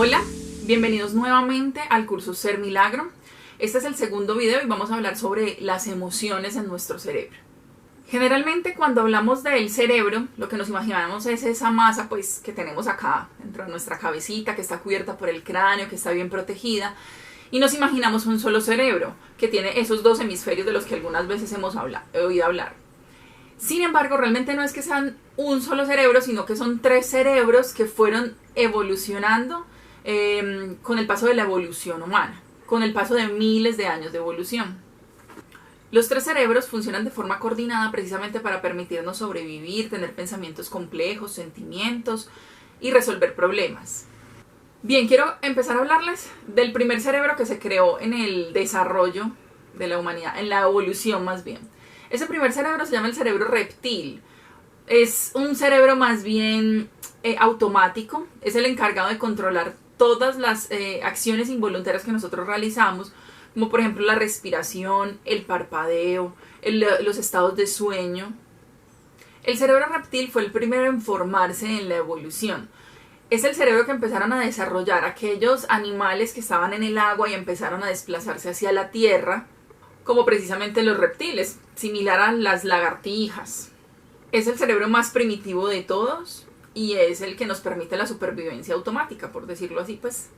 Hola, bienvenidos nuevamente al curso Ser Milagro. Este es el segundo video y vamos a hablar sobre las emociones en nuestro cerebro. Generalmente cuando hablamos del cerebro, lo que nos imaginamos es esa masa pues que tenemos acá dentro de nuestra cabecita, que está cubierta por el cráneo, que está bien protegida, y nos imaginamos un solo cerebro, que tiene esos dos hemisferios de los que algunas veces hemos oído hablar. Sin embargo, realmente no es que sean un solo cerebro, sino que son tres cerebros que fueron evolucionando con el paso de la evolución humana, con el paso de miles de años de evolución. Los tres cerebros funcionan de forma coordinada precisamente para permitirnos sobrevivir, tener pensamientos complejos, sentimientos y resolver problemas. Bien, quiero empezar a hablarles del primer cerebro que se creó en el desarrollo de la humanidad, en la evolución más bien. Ese primer cerebro se llama el cerebro reptil. Es un cerebro más bien automático, es el encargado de controlar todas las acciones involuntarias que nosotros realizamos, como por ejemplo la respiración, el parpadeo, los estados de sueño. El cerebro reptil fue el primero en formarse en la evolución. Es el cerebro que empezaron a desarrollar aquellos animales que estaban en el agua y empezaron a desplazarse hacia la tierra, como precisamente los reptiles, similar a las lagartijas. Es el cerebro más primitivo de todos y es el que nos permite la supervivencia automática, por decirlo así, pues.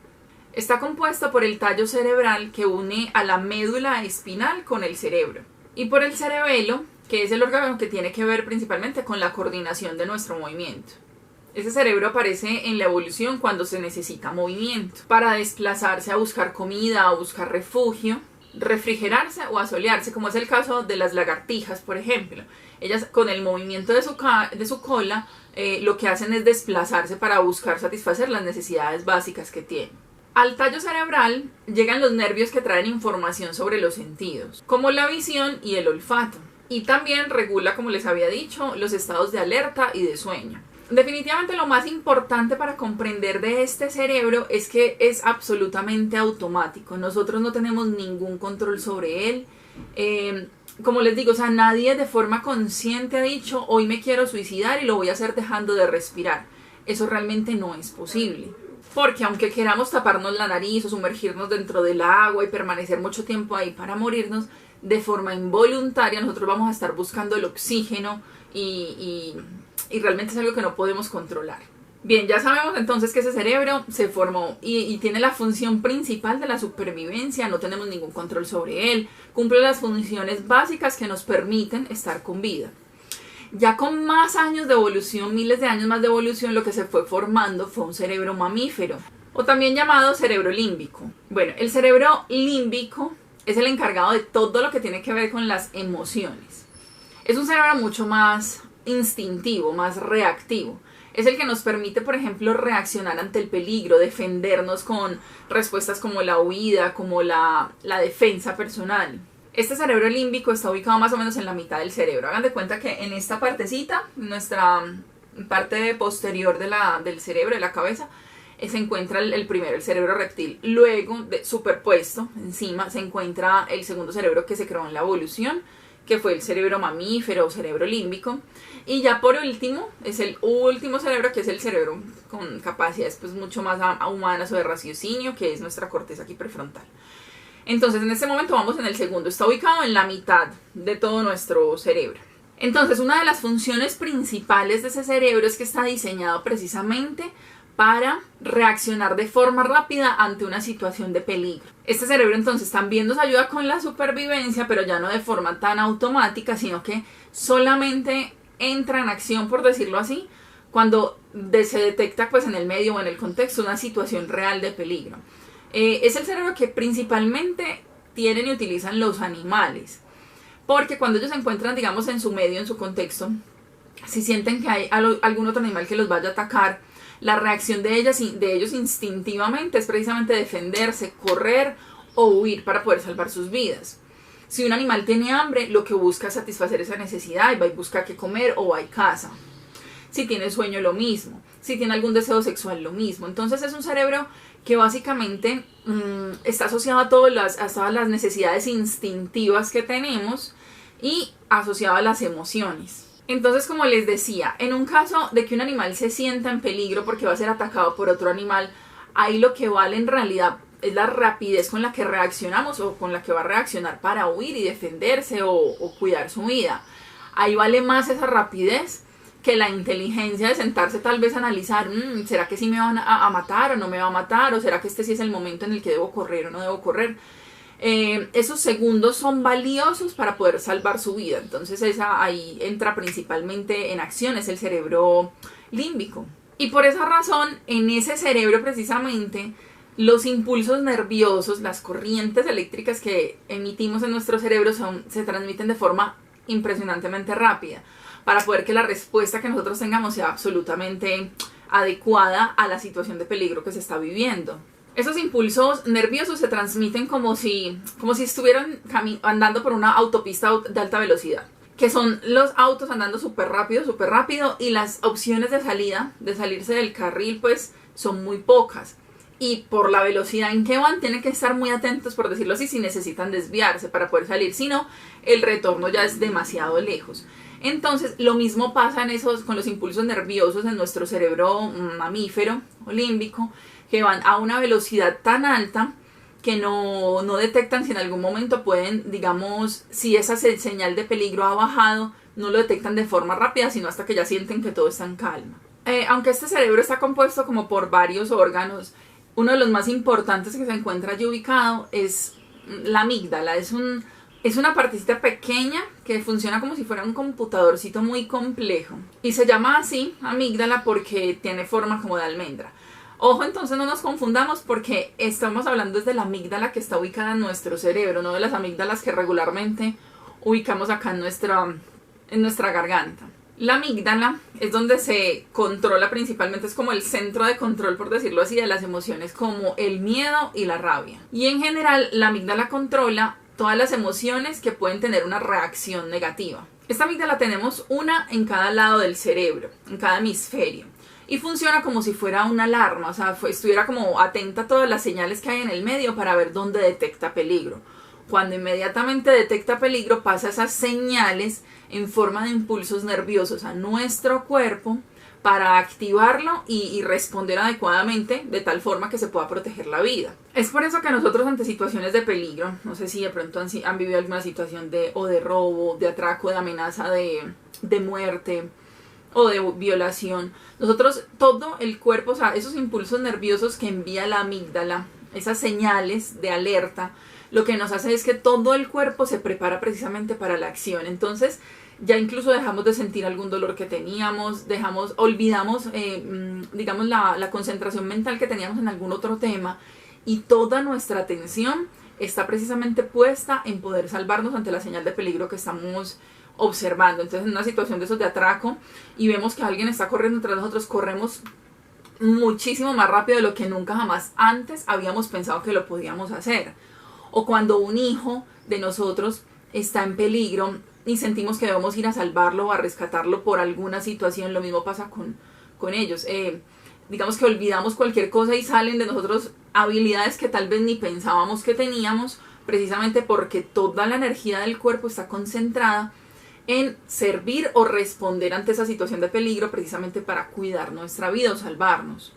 Está compuesto por el tallo cerebral que une a la médula espinal con el cerebro y por el cerebelo, que es el órgano que tiene que ver principalmente con la coordinación de nuestro movimiento. Ese cerebro aparece en la evolución cuando se necesita movimiento, para desplazarse a buscar comida, a buscar refugio, refrigerarse o asolearse, como es el caso de las lagartijas, por ejemplo. Ellas con el movimiento de su cola lo que hacen es desplazarse para buscar satisfacer las necesidades básicas que tienen. Al tallo cerebral llegan los nervios que traen información sobre los sentidos, como la visión y el olfato, y también regula, como les había dicho, los estados de alerta y de sueño. Definitivamente lo más importante para comprender de este cerebro es que es absolutamente automático. Nosotros no tenemos ningún control sobre él. Como les digo, nadie de forma consciente ha dicho hoy me quiero suicidar y lo voy a hacer dejando de respirar. Eso realmente no es posible. Porque aunque queramos taparnos la nariz o sumergirnos dentro del agua y permanecer mucho tiempo ahí para morirnos, de forma involuntaria nosotros vamos a estar buscando el oxígeno y realmente es algo que no podemos controlar. Bien, ya sabemos entonces que ese cerebro se formó y tiene la función principal de la supervivencia, no tenemos ningún control sobre él, cumple las funciones básicas que nos permiten estar con vida. Ya con más años de evolución, miles de años más de evolución, lo que se fue formando fue un cerebro mamífero, o también llamado cerebro límbico. Bueno, el cerebro límbico es el encargado de todo lo que tiene que ver con las emociones. Es un cerebro mucho más instintivo, más reactivo. Es el que nos permite, por ejemplo, reaccionar ante el peligro, defendernos con respuestas como la huida, como la defensa personal. Este cerebro límbico está ubicado más o menos en la mitad del cerebro. Hagan de cuenta que en esta partecita, nuestra parte posterior del cerebro, de la cabeza, se encuentra el primero, el cerebro reptil. Luego, superpuesto encima, se encuentra el segundo cerebro que se creó en la evolución, que fue el cerebro mamífero o cerebro límbico. Y ya por último, es el último cerebro, que es el cerebro con capacidades pues mucho más humanas o de raciocinio, que es nuestra corteza aquí prefrontal. Entonces en este momento vamos en el segundo, está ubicado en la mitad de todo nuestro cerebro. Entonces una de las funciones principales de ese cerebro es que está diseñado precisamente para reaccionar de forma rápida ante una situación de peligro. Este cerebro entonces también nos ayuda con la supervivencia, pero ya no de forma tan automática, sino que solamente entra en acción, por decirlo así, cuando se detecta pues en el medio o en el contexto una situación real de peligro. Es el cerebro que principalmente tienen y utilizan los animales, porque cuando ellos se encuentran, digamos, en su medio, en su contexto, si sienten que hay algún otro animal que los vaya a atacar, la reacción de ellos instintivamente es precisamente defenderse, correr o huir para poder salvar sus vidas. Si un animal tiene hambre, lo que busca es satisfacer esa necesidad y va y busca qué comer o va y caza. Si tiene sueño, lo mismo. Si tiene algún deseo sexual, lo mismo. Entonces es un cerebro que básicamente está asociado a todas las necesidades instintivas que tenemos y asociado a las emociones. Entonces, como les decía, en un caso de que un animal se sienta en peligro porque va a ser atacado por otro animal, ahí lo que vale en realidad es la rapidez con la que reaccionamos o con la que va a reaccionar para huir y defenderse o cuidar su vida. Ahí vale más esa rapidez que la inteligencia de sentarse tal vez a analizar, ¿será que sí me van a matar o no me va a matar? ¿O será que este sí es el momento en el que debo correr o no debo correr? Esos segundos son valiosos para poder salvar su vida. Entonces ahí entra principalmente en acción, es el cerebro límbico. Y por esa razón, en ese cerebro precisamente, los impulsos nerviosos, las corrientes eléctricas que emitimos en nuestro cerebro se transmiten de forma impresionantemente rápida, para poder que la respuesta que nosotros tengamos sea absolutamente adecuada a la situación de peligro que se está viviendo. Esos impulsos nerviosos se transmiten como si estuvieran andando por una autopista de alta velocidad, que son los autos andando súper rápido, y las opciones de salirse del carril, pues son muy pocas. Y por la velocidad en que van, tienen que estar muy atentos, por decirlo así, si necesitan desviarse para poder salir, si no, el retorno ya es demasiado lejos. Entonces, lo mismo pasa con los impulsos nerviosos en nuestro cerebro mamífero o límbico, que van a una velocidad tan alta que no detectan si en algún momento pueden, digamos, si esa señal de peligro ha bajado, no lo detectan de forma rápida, sino hasta que ya sienten que todo está en calma. Aunque este cerebro está compuesto como por varios órganos, uno de los más importantes que se encuentra allí ubicado es la amígdala. Es una partecita pequeña que funciona como si fuera un computadorcito muy complejo. Y se llama así amígdala porque tiene forma como de almendra. Ojo, entonces no nos confundamos, porque estamos hablando desde la amígdala que está ubicada en nuestro cerebro, no de las amígdalas que regularmente ubicamos acá en nuestra garganta. La amígdala es donde se controla principalmente, es como el centro de control, por decirlo así, de las emociones como el miedo y la rabia. Y en general la amígdala controla todas las emociones que pueden tener una reacción negativa. Esta amígdala tenemos una en cada lado del cerebro, en cada hemisferio. Y funciona como si fuera una alarma, o sea, estuviera como atenta a todas las señales que hay en el medio para ver dónde detecta peligro. Cuando inmediatamente detecta peligro, pasa esas señales en forma de impulsos nerviosos a nuestro cuerpo para activarlo y responder adecuadamente, de tal forma que se pueda proteger la vida. Es por eso que nosotros, ante situaciones de peligro, no sé si de pronto han vivido alguna situación de robo, de atraco, de amenaza de muerte o de violación, nosotros, todo el cuerpo, o sea, esos impulsos nerviosos que envía la amígdala, esas señales de alerta, lo que nos hace es que todo el cuerpo se prepara precisamente para la acción. Entonces ya incluso dejamos de sentir algún dolor que teníamos, olvidamos digamos la concentración mental que teníamos en algún otro tema, y toda nuestra atención está precisamente puesta en poder salvarnos ante la señal de peligro que estamos observando. Entonces, en una situación de esos de atraco y vemos que alguien está corriendo tras nosotros, corremos muchísimo más rápido de lo que nunca jamás antes habíamos pensado que lo podíamos hacer. O cuando un hijo de nosotros está en peligro y sentimos que debemos ir a salvarlo o a rescatarlo por alguna situación, lo mismo pasa con ellos. Digamos que olvidamos cualquier cosa y salen de nosotros habilidades que tal vez ni pensábamos que teníamos, precisamente porque toda la energía del cuerpo está concentrada en servir o responder ante esa situación de peligro, precisamente para cuidar nuestra vida o salvarnos,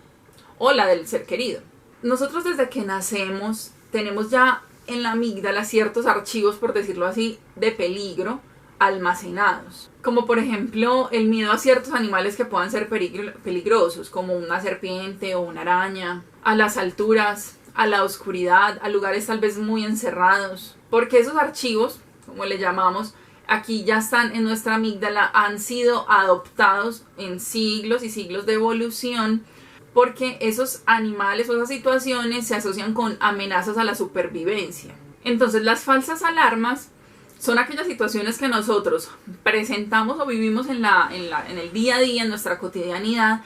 o la del ser querido. Nosotros, desde que nacemos, tenemos ya en la amígdala ciertos archivos, por decirlo así, de peligro almacenados, como por ejemplo el miedo a ciertos animales que puedan ser peligrosos, como una serpiente o una araña, a las alturas, a la oscuridad, a lugares tal vez muy encerrados, porque esos archivos, como le llamamos, aquí ya están en nuestra amígdala, han sido adoptados en siglos y siglos de evolución, porque esos animales o esas situaciones se asocian con amenazas a la supervivencia. Entonces, las falsas alarmas son aquellas situaciones que nosotros presentamos o vivimos en el día a día, en nuestra cotidianidad,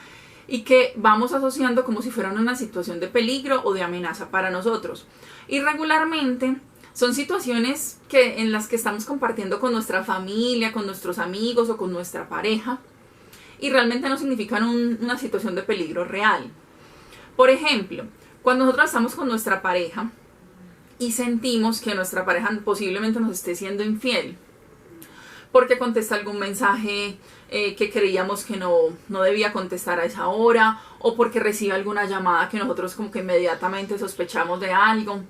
y que vamos asociando como si fueran una situación de peligro o de amenaza para nosotros. Y regularmente son situaciones en las que estamos compartiendo con nuestra familia, con nuestros amigos o con nuestra pareja, y realmente no significan una situación de peligro real. Por ejemplo, cuando nosotros estamos con nuestra pareja y sentimos que nuestra pareja posiblemente nos esté siendo infiel, porque contesta algún mensaje que creíamos que no debía contestar a esa hora, o porque recibe alguna llamada que nosotros como que inmediatamente sospechamos de algo.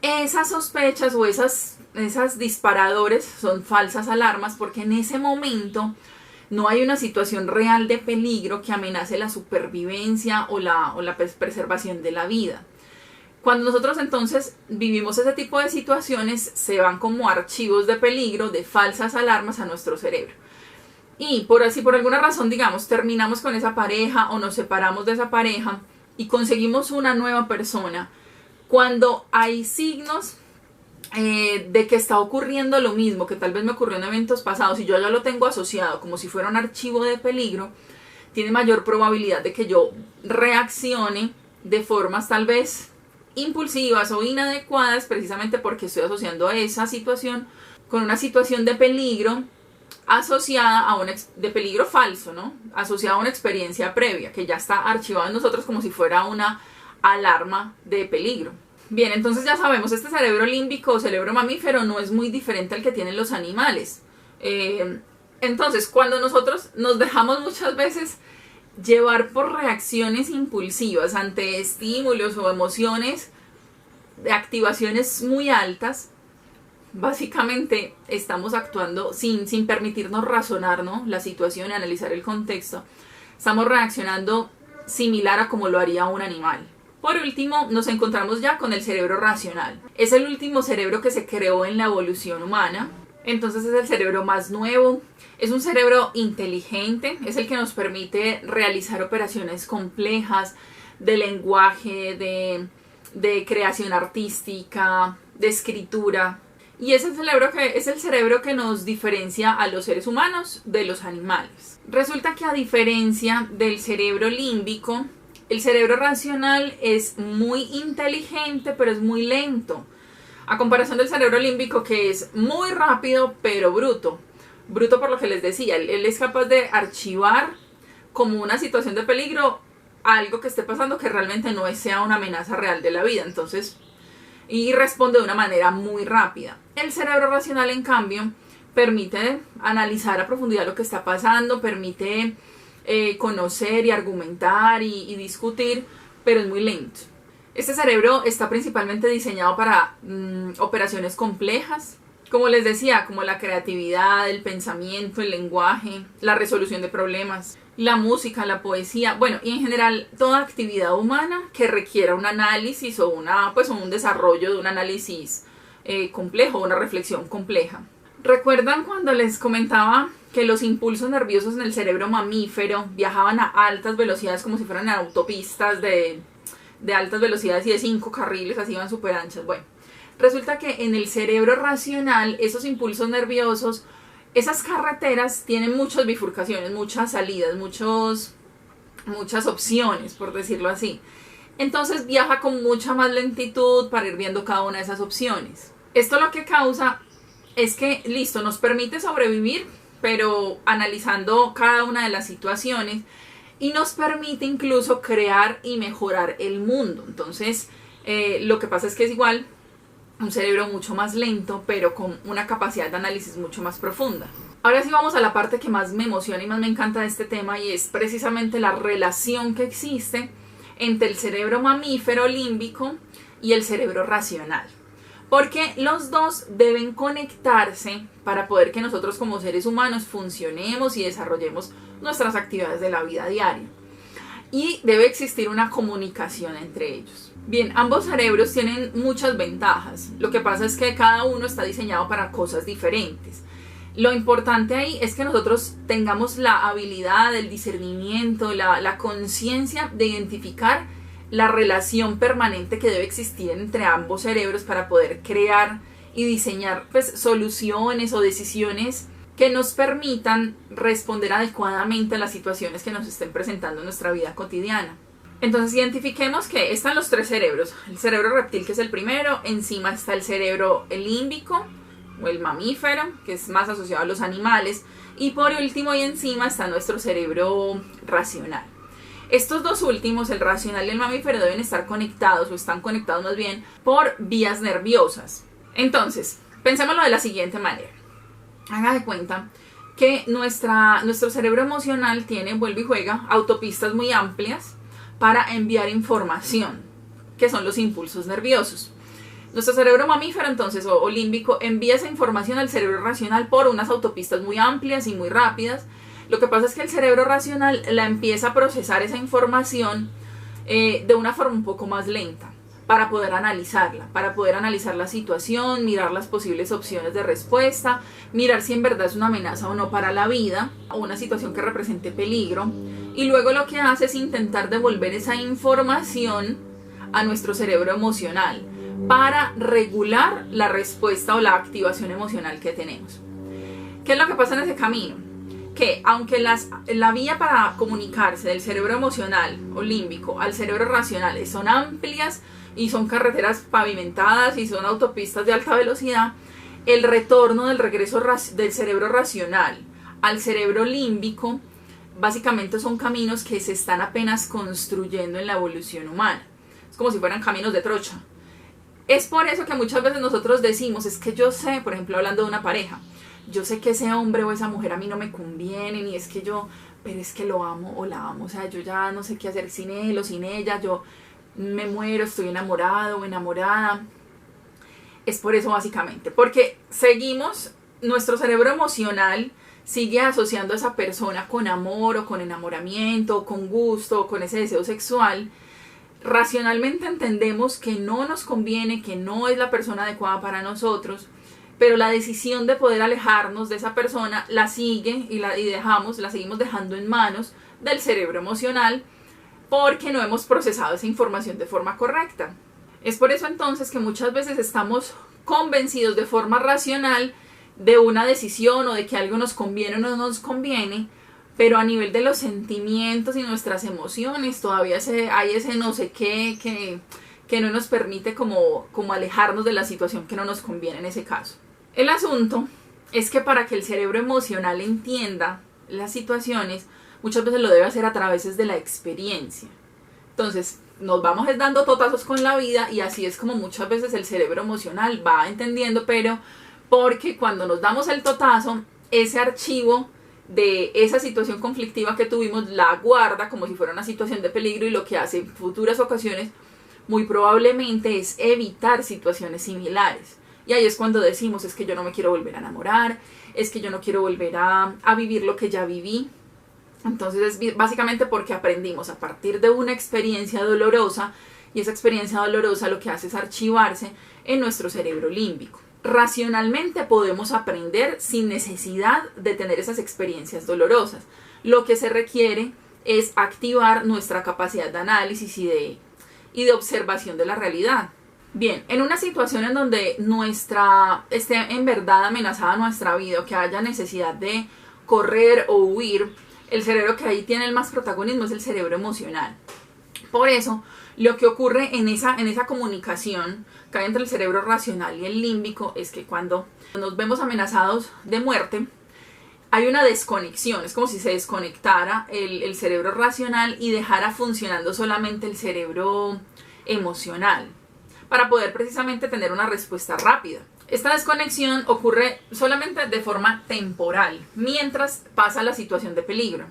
Esas sospechas o esas disparadores son falsas alarmas, porque en ese momento no hay una situación real de peligro que amenace la supervivencia o la preservación de la vida. Cuando nosotros entonces vivimos ese tipo de situaciones, se van como archivos de peligro, de falsas alarmas a nuestro cerebro. Y por alguna razón, digamos, terminamos con esa pareja o nos separamos de esa pareja y conseguimos una nueva persona. Cuando hay signos de que está ocurriendo lo mismo, que tal vez me ocurrió en eventos pasados y yo ya lo tengo asociado como si fuera un archivo de peligro, tiene mayor probabilidad de que yo reaccione de formas tal vez impulsivas o inadecuadas, precisamente porque estoy asociando esa situación con una situación de peligro asociada a de peligro falso, ¿no? Asociada a una experiencia previa que ya está archivada en nosotros como si fuera una alarma de peligro. Bien, entonces ya sabemos, este cerebro límbico o cerebro mamífero no es muy diferente al que tienen los animales. Entonces, cuando nosotros nos dejamos muchas veces llevar por reacciones impulsivas ante estímulos o emociones de activaciones muy altas, básicamente estamos actuando sin permitirnos razonar, ¿no?, la situación y analizar el contexto. Estamos reaccionando similar a como lo haría un animal. Por último, nos encontramos ya con el cerebro racional. Es el último cerebro que se creó en la evolución humana. Entonces es el cerebro más nuevo. Es un cerebro inteligente. Es el que nos permite realizar operaciones complejas de lenguaje, de creación artística, de escritura. Y es el cerebro que nos diferencia a los seres humanos de los animales. Resulta que, a diferencia del cerebro límbico, el cerebro racional es muy inteligente, pero es muy lento. A comparación del cerebro límbico, que es muy rápido, pero bruto. Bruto por lo que les decía, él es capaz de archivar como una situación de peligro algo que esté pasando que realmente no sea una amenaza real de la vida. Entonces, y responde de una manera muy rápida. El cerebro racional, en cambio, permite analizar a profundidad lo que está pasando, permite conocer y argumentar y discutir, pero es muy lento. Este cerebro está principalmente diseñado para operaciones complejas, como les decía, como la creatividad, el pensamiento, el lenguaje, la resolución de problemas, la música, la poesía, bueno, y en general toda actividad humana que requiera un análisis o un desarrollo de un análisis complejo, una reflexión compleja. ¿Recuerdan cuando les comentaba que los impulsos nerviosos en el cerebro mamífero viajaban a altas velocidades como si fueran autopistas de altas velocidades y de 5 carriles, así iban súper anchas? Bueno, resulta que en el cerebro racional esos impulsos nerviosos, esas carreteras tienen muchas bifurcaciones, muchas salidas, muchas opciones, por decirlo así. Entonces viaja con mucha más lentitud para ir viendo cada una de esas opciones. Esto lo que causa es que, listo, nos permite sobrevivir, pero analizando cada una de las situaciones, y nos permite incluso crear y mejorar el mundo. Entonces, lo que pasa es que es igual un cerebro mucho más lento, pero con una capacidad de análisis mucho más profunda. Ahora sí vamos a la parte que más me emociona y más me encanta de este tema, y es precisamente la relación que existe entre el cerebro mamífero límbico y el cerebro racional. Porque los dos deben conectarse para poder que nosotros como seres humanos funcionemos y desarrollemos nuestras actividades de la vida diaria. Y debe existir una comunicación entre ellos. Bien, ambos cerebros tienen muchas ventajas. Lo que pasa es que cada uno está diseñado para cosas diferentes. Lo importante ahí es que nosotros tengamos la habilidad, el discernimiento, la conciencia de identificar la relación permanente que debe existir entre ambos cerebros para poder crear y diseñar soluciones o decisiones que nos permitan responder adecuadamente a las situaciones que nos estén presentando en nuestra vida cotidiana. Entonces identifiquemos que están los tres cerebros. El cerebro reptil, que es el primero, encima está el cerebro límbico o el mamífero, que es más asociado a los animales, y por último y encima está nuestro cerebro racional. Estos dos últimos, el racional y el mamífero, deben estar conectados, o están conectados más bien, por vías nerviosas. Entonces, pensémoslo de la siguiente manera. Haga de cuenta que nuestro cerebro emocional tiene, vuelve y juega, autopistas muy amplias para enviar información, que son los impulsos nerviosos. Nuestro cerebro mamífero, entonces, o límbico, envía esa información al cerebro racional por unas autopistas muy amplias y muy rápidas. Lo que pasa es que el cerebro racional la empieza a procesar esa información de una forma un poco más lenta, para poder analizarla, para poder analizar la situación, mirar las posibles opciones de respuesta, mirar si en verdad es una amenaza o no para la vida, o una situación que represente peligro. Y luego lo que hace es intentar devolver esa información a nuestro cerebro emocional para regular la respuesta o la activación emocional que tenemos. ¿Qué es lo que pasa en ese camino? Que aunque la vía para comunicarse del cerebro emocional o límbico al cerebro racional son amplias y son carreteras pavimentadas y son autopistas de alta velocidad, el retorno del regreso del cerebro racional al cerebro límbico básicamente son caminos que se están apenas construyendo en la evolución humana. Es como si fueran caminos de trocha. Es por eso que muchas veces nosotros decimos, es que yo sé, por ejemplo, hablando de una pareja, yo sé que ese hombre o esa mujer a mí no me conviene, ni es que pero es que lo amo o la amo, o sea, yo ya no sé qué hacer sin él o sin ella, yo me muero, estoy enamorado o enamorada. Es por eso básicamente, porque seguimos, nuestro cerebro emocional sigue asociando a esa persona con amor o con enamoramiento, o con gusto, o con ese deseo sexual. Racionalmente entendemos que no nos conviene, que no es la persona adecuada para nosotros, pero la decisión de poder alejarnos de esa persona la sigue y la seguimos dejando en manos del cerebro emocional porque no hemos procesado esa información de forma correcta. Es por eso entonces que muchas veces estamos convencidos de forma racional de una decisión o de que algo nos conviene o no nos conviene, pero a nivel de los sentimientos y nuestras emociones todavía hay ese no sé qué que no nos permite como alejarnos de la situación que no nos conviene en ese caso. El asunto es que para que el cerebro emocional entienda las situaciones, muchas veces lo debe hacer a través de la experiencia. Entonces, nos vamos dando totazos con la vida y así es como muchas veces el cerebro emocional va entendiendo, pero porque cuando nos damos el totazo, ese archivo de esa situación conflictiva que tuvimos la guarda como si fuera una situación de peligro y lo que hace en futuras ocasiones muy probablemente es evitar situaciones similares. Y ahí es cuando decimos, es que yo no me quiero volver a enamorar, es que yo no quiero volver a vivir lo que ya viví. Entonces es básicamente porque aprendimos a partir de una experiencia dolorosa y esa experiencia dolorosa lo que hace es archivarse en nuestro cerebro límbico. Racionalmente podemos aprender sin necesidad de tener esas experiencias dolorosas. Lo que se requiere es activar nuestra capacidad de análisis y de observación de la realidad. Bien, en una situación en donde esté en verdad amenazada nuestra vida o que haya necesidad de correr o huir, el cerebro que ahí tiene el más protagonismo es el cerebro emocional. Por eso, lo que ocurre en esa comunicación que hay entre el cerebro racional y el límbico es que cuando nos vemos amenazados de muerte, hay una desconexión. Es como si se desconectara el cerebro racional y dejara funcionando solamente el cerebro emocional para poder precisamente tener una respuesta rápida. Esta desconexión ocurre solamente de forma temporal, mientras pasa la situación de peligro.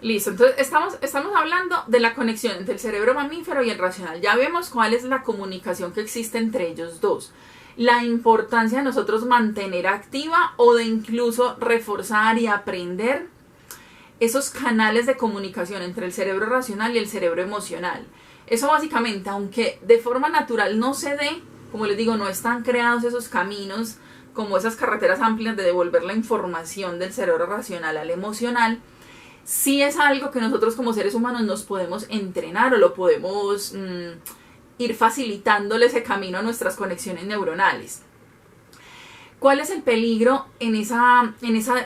Listo, entonces estamos hablando de la conexión entre el cerebro mamífero y el racional. Ya vemos cuál es la comunicación que existe entre ellos dos. La importancia de nosotros mantener activa o de incluso reforzar y aprender esos canales de comunicación entre el cerebro racional y el cerebro emocional. Eso básicamente, aunque de forma natural no se dé, como les digo, no están creados esos caminos como esas carreteras amplias de devolver la información del cerebro racional al emocional, sí es algo que nosotros como seres humanos nos podemos entrenar o lo podemos ir facilitándole ese camino a nuestras conexiones neuronales. ¿Cuál es el peligro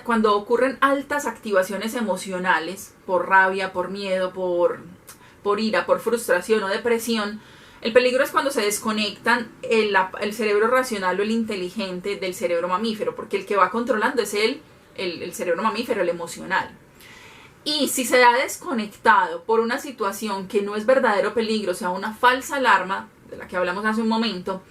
cuando ocurren altas activaciones emocionales por rabia, por miedo, por ira, por frustración o depresión? El peligro es cuando se desconectan el cerebro racional o el inteligente del cerebro mamífero, porque el que va controlando es el cerebro mamífero, el emocional. Y si se ha desconectado por una situación que no es verdadero peligro, o sea, una falsa alarma, de la que hablamos hace un momento,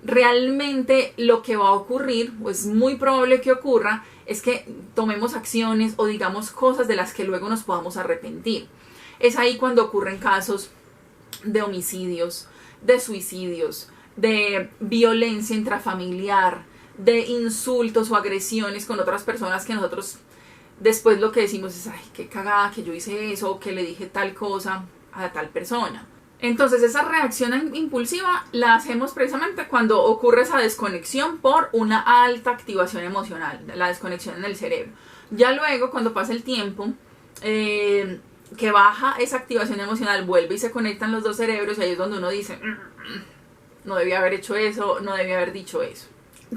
realmente lo que va a ocurrir, o es muy probable que ocurra, es que tomemos acciones o digamos cosas de las que luego nos podamos arrepentir. Es ahí cuando ocurren casos de homicidios, de suicidios, de violencia intrafamiliar, de insultos o agresiones con otras personas que nosotros después lo que decimos es, ay, qué cagada que yo hice eso, o que le dije tal cosa a tal persona. Entonces esa reacción impulsiva la hacemos precisamente cuando ocurre esa desconexión por una alta activación emocional, la desconexión en el cerebro. Ya luego, cuando pasa el tiempo, que baja esa activación emocional, vuelve y se conectan los dos cerebros, y ahí es donde uno dice, no debía haber hecho eso, no debía haber dicho eso.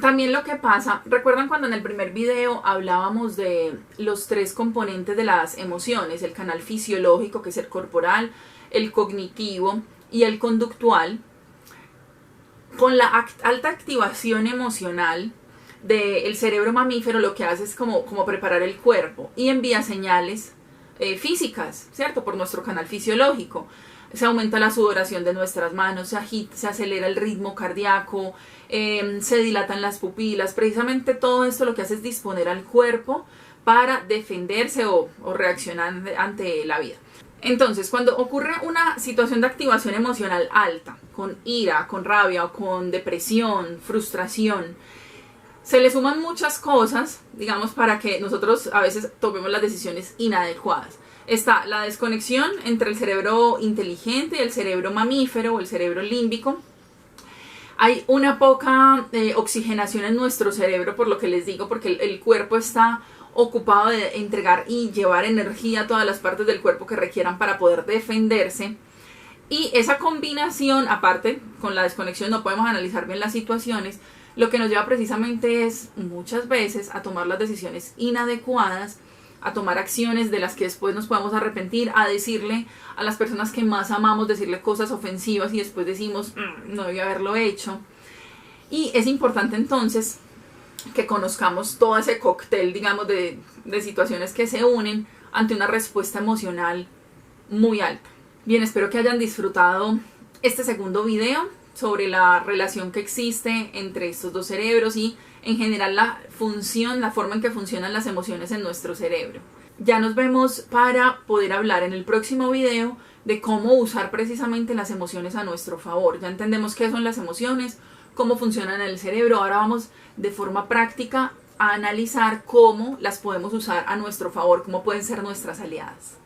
También lo que pasa, ¿recuerdan cuando en el primer video hablábamos de los 3 componentes de las emociones? El canal fisiológico, que es el corporal, el cognitivo y el conductual. Con la alta activación emocional del cerebro mamífero, lo que hace es como preparar el cuerpo y envía señales físicas, ¿cierto? Por nuestro canal fisiológico. Se aumenta la sudoración de nuestras manos, se acelera el ritmo cardíaco, se dilatan las pupilas. Precisamente todo esto lo que hace es disponer al cuerpo para defenderse o reaccionar ante la vida. Entonces, cuando ocurre una situación de activación emocional alta, con ira, con rabia o con depresión, frustración, se le suman muchas cosas, digamos, para que nosotros a veces tomemos las decisiones inadecuadas. Está la desconexión entre el cerebro inteligente y el cerebro mamífero o el cerebro límbico. Hay una poca oxigenación en nuestro cerebro, por lo que les digo, porque el cuerpo está ocupado de entregar y llevar energía a todas las partes del cuerpo que requieran para poder defenderse. Y esa combinación, aparte, con la desconexión no podemos analizar bien las situaciones, lo que nos lleva precisamente es muchas veces a tomar las decisiones inadecuadas, a tomar acciones de las que después nos podemos arrepentir, a decirle a las personas que más amamos, decirle cosas ofensivas y después decimos, no debía haberlo hecho. Y es importante entonces que conozcamos todo ese cóctel, digamos, de situaciones que se unen ante una respuesta emocional muy alta. Bien, espero que hayan disfrutado este segundo video sobre la relación que existe entre estos dos cerebros y en general la forma en que funcionan las emociones en nuestro cerebro. Ya nos vemos para poder hablar en el próximo video de cómo usar precisamente las emociones a nuestro favor. Ya entendemos qué son las emociones, cómo funcionan en el cerebro. Ahora vamos de forma práctica a analizar cómo las podemos usar a nuestro favor, cómo pueden ser nuestras aliadas.